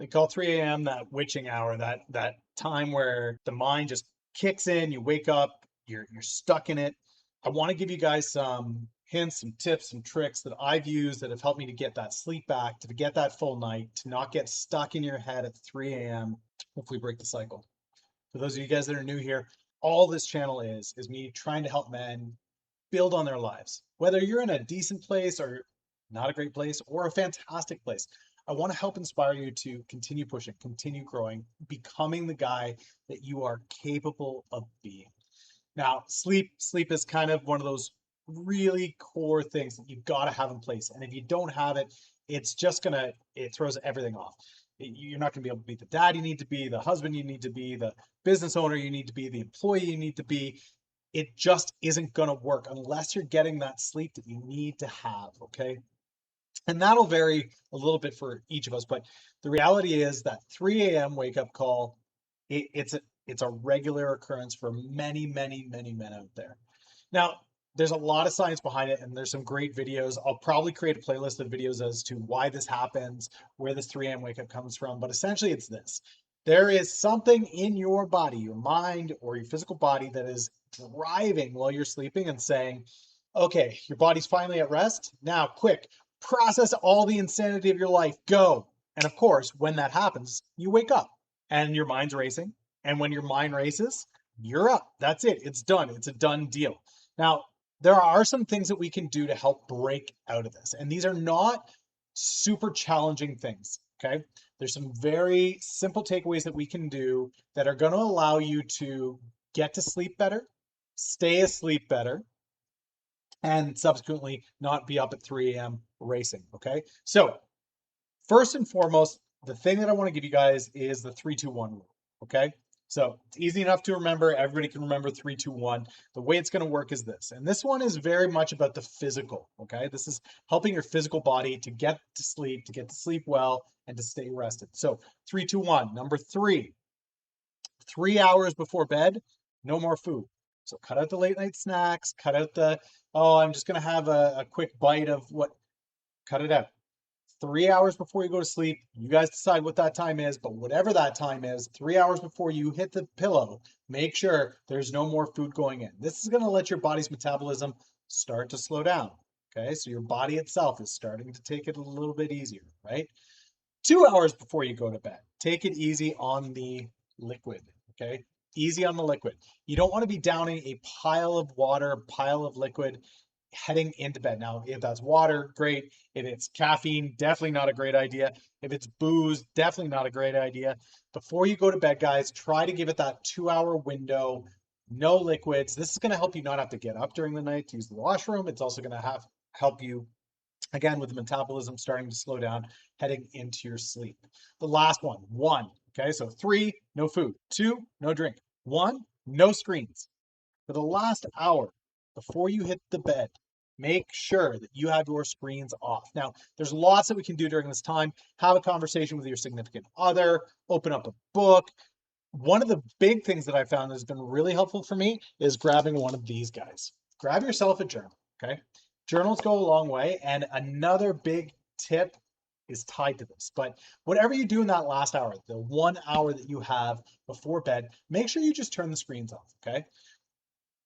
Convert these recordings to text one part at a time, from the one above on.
They call 3 a.m. that witching hour, that time where the mind just kicks in, you wake up, you're stuck in it. I want to give you guys some hints, some tips, some tricks that I've used that have helped me to get that sleep back, to get that full night, to not get stuck in your head at 3 a.m. Hopefully break the cycle. For those of you guys that are new here, all this channel is me trying to help men build on their lives. Whether you're in a decent place or not a great place or a fantastic place, I want to help inspire you to continue pushing, continue growing, becoming the guy that you are capable of being. Now, sleep is kind of one of those really core things that you've got to have in place. And if you don't have it, it throws everything off. You're not going to be able to be the dad you need to be, the husband you need to be, the business owner you need to be, the employee you need to be. It just isn't going to work unless you're getting that sleep that you need to have. Okay. And that'll vary a little bit for each of us. But the reality is that 3 a.m. wake up call, it's a regular occurrence for many, many, many men out there. Now, there's a lot of science behind it, and there's some great videos. I'll probably create a playlist of videos as to why this happens, where this 3 a.m. wake up comes from. But essentially, it's this: there is something in your body, your mind, or your physical body that is driving while you're sleeping and saying, okay, your body's finally at rest. Now, quick, process all the insanity of your life, go. And of course, when that happens, you wake up and your mind's racing. And when your mind races, you're up. That's it. It's done. It's a done deal. Now, there are some things that we can do to help break out of this. And these are not super challenging things. Okay. There's some very simple takeaways that we can do that are going to allow you to get to sleep better, stay asleep better, and subsequently not be up at 3 a.m. racing. Okay. So, first and foremost, the thing that I want to give you guys is the 3-2-1 rule. Okay. So it's easy enough to remember. Everybody can remember 3-2-1. The way it's going to work is this. And this one is very much about the physical. Okay. This is helping your physical body to get to sleep well, and to stay rested. So 3-2-1. Number 3 hours before bed, no more food. So cut out the late night snacks, cut out oh, I'm just going to have a quick bite of what, cut it out. 3 hours before you go to sleep, you guys decide what that time is, but whatever that time is, 3 hours before you hit the pillow, make sure there's no more food going in. This is going to let your body's metabolism start to slow down. Okay, so your body itself is starting to take it a little bit easier, right? 2 hours before you go to bed, take it easy on the liquid. Okay, easy on the liquid. You don't want to be downing a pile of water, pile of liquid heading into bed. Now, if that's water, great. If it's caffeine, definitely not a great idea. If it's booze, definitely not a great idea. Before you go to bed, guys, try to give it that 2 hour window. No liquids. This is going to help you not have to get up during the night to use the washroom. It's also going to help you, again, with the metabolism starting to slow down, heading into your sleep. The last one. Okay, so 3, no food. 2, no drink. 1, no screens. For the last hour before you hit the bed, make sure that you have your screens off. Now, there's lots that we can do during this time. Have a conversation with your significant other, open up a book. One of the big things that I found that has been really helpful for me is grabbing one of these guys. Grab yourself a journal, okay? Journals go a long way. And another big tip is tied to this. But whatever you do in that last hour, the 1 hour that you have before bed, make sure you just turn the screens off, okay?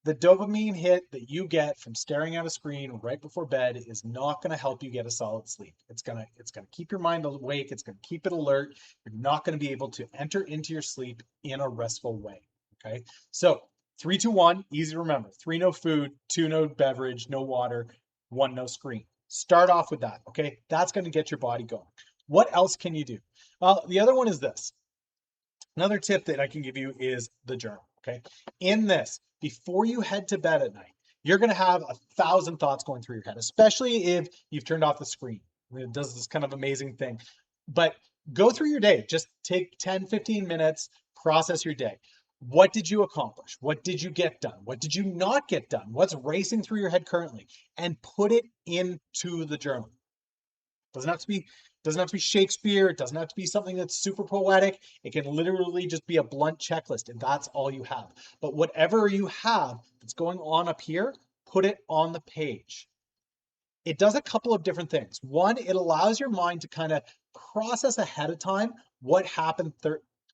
The dopamine hit that you get from staring at a screen right before bed is not going to help you get a solid sleep. It's going to keep your mind awake. It's going to keep it alert. You're not going to be able to enter into your sleep in a restful way. Okay. So 3-2-1, easy to remember. 3, no food. 2, no beverage, no water. 1, no screen. Start off with that. Okay. That's going to get your body going. What else can you do? Well, the other one is this. Another tip that I can give you is the journal. Okay. In this, before you head to bed at night, you're going to have 1,000 thoughts going through your head, especially if you've turned off the screen. It does this kind of amazing thing. But go through your day. Just take 10, 15 minutes, process your day. What did you accomplish? What did you get done? What did you not get done? What's racing through your head currently? And put it into the journal. Doesn't have to be Shakespeare. It doesn't have to be something that's super poetic. It can literally just be a blunt checklist, and that's all you have. But whatever you have that's going on up here, put it on the page. It does a couple of different things. One, it allows your mind to kind of process ahead of time what happened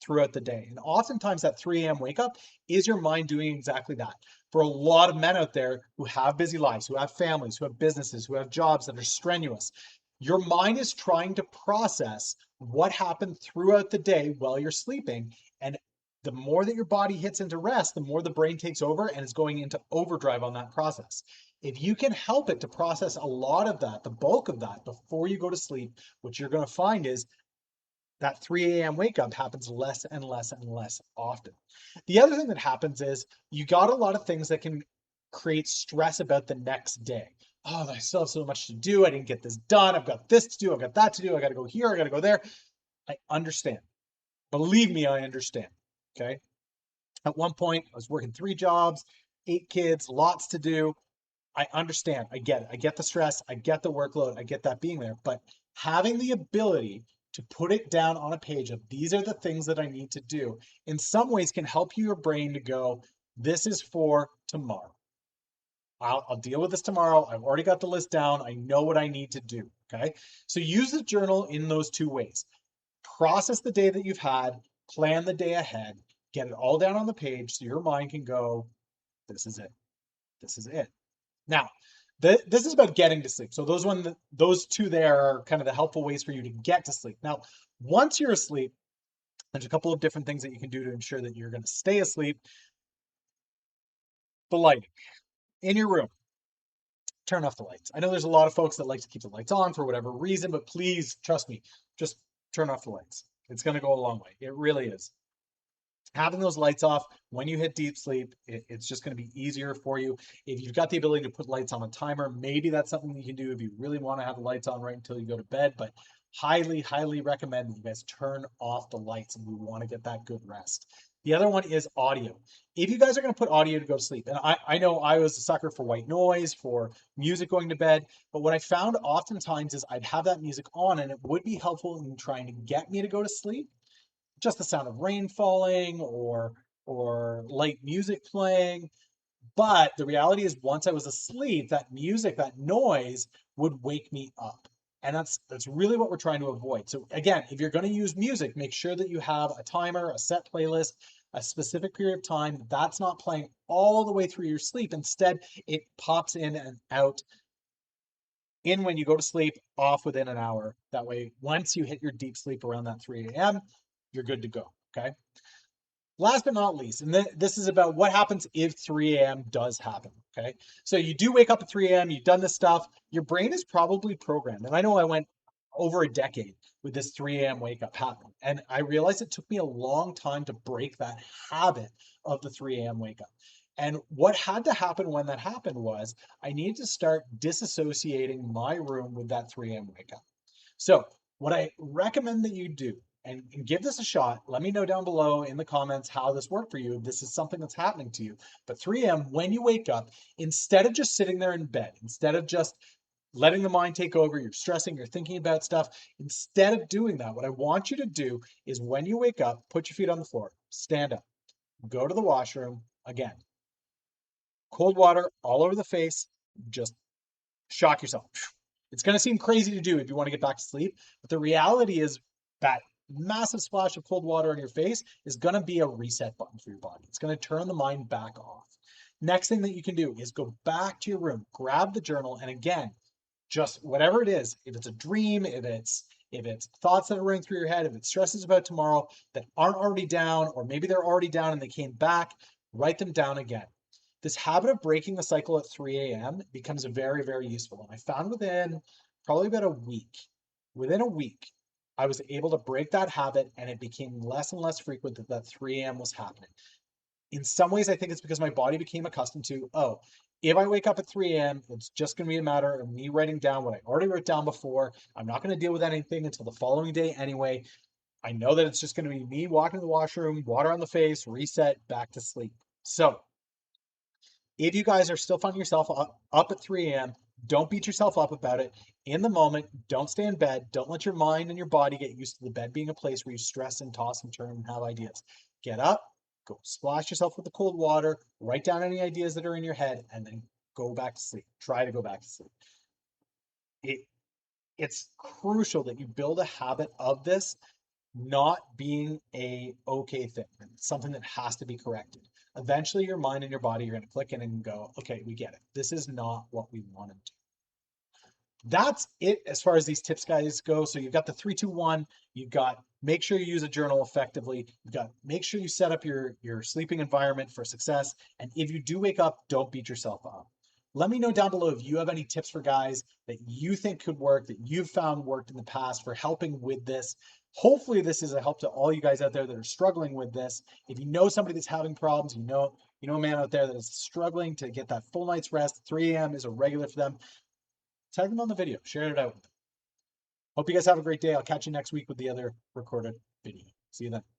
throughout the day. And oftentimes that 3 a.m. wake up is your mind doing exactly that. For a lot of men out there who have busy lives, who have families, who have businesses, who have jobs that are strenuous, your mind is trying to process what happened throughout the day while you're sleeping. And the more that your body hits into rest, the more the brain takes over and is going into overdrive on that process. If you can help it to process a lot of that, the bulk of that, before you go to sleep, what you're going to find is that 3 a.m. wake up happens less and less and less often. The other thing that happens is you got a lot of things that can create stress about the next day. Oh, I still have so much to do. I didn't get this done. I've got this to do. I've got that to do. I got to go here. I got to go there. I understand. Believe me, I understand. Okay. At one point, I was working 3 jobs, 8 kids, lots to do. I understand. I get it. I get the stress. I get the workload. I get that being there. But having the ability to put it down on a page of these are the things that I need to do in some ways can help your brain to go, this is for tomorrow. I'll deal with this tomorrow. I've already got the list down. I know what I need to do. Okay. So use the journal in those 2 ways. Process the day that you've had, plan the day ahead, get it all down on the page so your mind can go, this is it. This is it. Now, this is about getting to sleep. So those 2 there are kind of the helpful ways for you to get to sleep. Now, once you're asleep, there's a couple of different things that you can do to ensure that you're going to stay asleep. The lighting in your room. Turn off the lights. I know there's a lot of folks that like to keep the lights on for whatever reason, but please trust me, just turn off the lights. It's going to go a long way. It really is. Having those lights off when you hit deep sleep, it's just going to be easier for you. If you've got the ability to put lights on a timer, maybe that's something you can do if you really want to have the lights on right until you go to bed. But highly, highly recommend that you guys turn off the lights and we want to get that good rest. The other one is audio. If you guys are going to put audio to go to sleep, and I know I was a sucker for white noise, for music going to bed, but what I found oftentimes is I'd have that music on and it would be helpful in trying to get me to go to sleep. Just the sound of rain falling or light music playing. But the reality is once I was asleep, that music, that noise would wake me up. And that's really what we're trying to avoid. So again, if you're going to use music, make sure that you have a timer, a set playlist, a specific period of time. That's not playing all the way through your sleep. Instead, it pops in and out, in when you go to sleep, off within an hour. That way, once you hit your deep sleep around that 3 a.m., you're good to go. Okay. Last but not least, and this is about what happens if 3 a.m. does happen. Okay. So you do wake up at 3 a.m., you've done this stuff, your brain is probably programmed. And I know I went over a decade with this 3 a.m. wake up happening. And I realized it took me a long time to break that habit of the 3 a.m. wake up. And what had to happen when that happened was I needed to start disassociating my room with that 3 a.m. wake up. So what I recommend that you do, and give this a shot. Let me know down below in the comments how this worked for you, if this is something that's happening to you. But 3 a.m., when you wake up, instead of just sitting there in bed, instead of just letting the mind take over, you're stressing, you're thinking about stuff, instead of doing that, what I want you to do is when you wake up, put your feet on the floor, stand up, go to the washroom, again, cold water all over the face, just shock yourself. It's going to seem crazy to do if you want to get back to sleep, but the reality is that massive splash of cold water on your face is going to be a reset button for your body. It's going to turn the mind back off. Next thing that you can do is go back to your room, grab the journal, and again, just whatever it is, if it's a dream, if it's thoughts that are running through your head, if it's stresses about tomorrow that aren't already down, or maybe they're already down and they came back, write them down again. This habit of breaking the cycle at 3 a.m. becomes very, very useful. And I found within probably about a week, I was able to break that habit and it became less and less frequent that 3 a.m. was happening. In some ways, I think it's because my body became accustomed to, oh, if I wake up at 3 a.m., it's just going to be a matter of me writing down what I already wrote down before. I'm not going to deal with anything until the following day anyway. I know that it's just going to be me walking to the washroom, water on the face, reset, back to sleep. So if you guys are still finding yourself up at 3 a.m., don't beat yourself up about it. In the moment, don't stay in bed. Don't let your mind and your body get used to the bed being a place where you stress and toss and turn and have ideas. Get up, go splash yourself with the cold water, write down any ideas that are in your head, and then go back to sleep. Try to go back to sleep. It's crucial that you build a habit of this not being a okay thing, something that has to be corrected. Eventually, your mind and your body are going to click in and go, okay, we get it. This is not what we want to do. That's it as far as these tips, guys, go. So you've got the 3-2-1. You've got make sure you use a journal effectively. You've got make sure you set up your sleeping environment for success. And if you do wake up, don't beat yourself up. Let me know down below if you have any tips for guys that you think could work, that you've found worked in the past for helping with this. Hopefully this is a help to all you guys out there that are struggling with this. If you know somebody that's having problems, you know a man out there that is struggling to get that full night's rest, 3 a.m. is a regular for them. Tag them on the video, share it out with them. Hope you guys have a great day. I'll catch you next week with the other recorded video. See you then.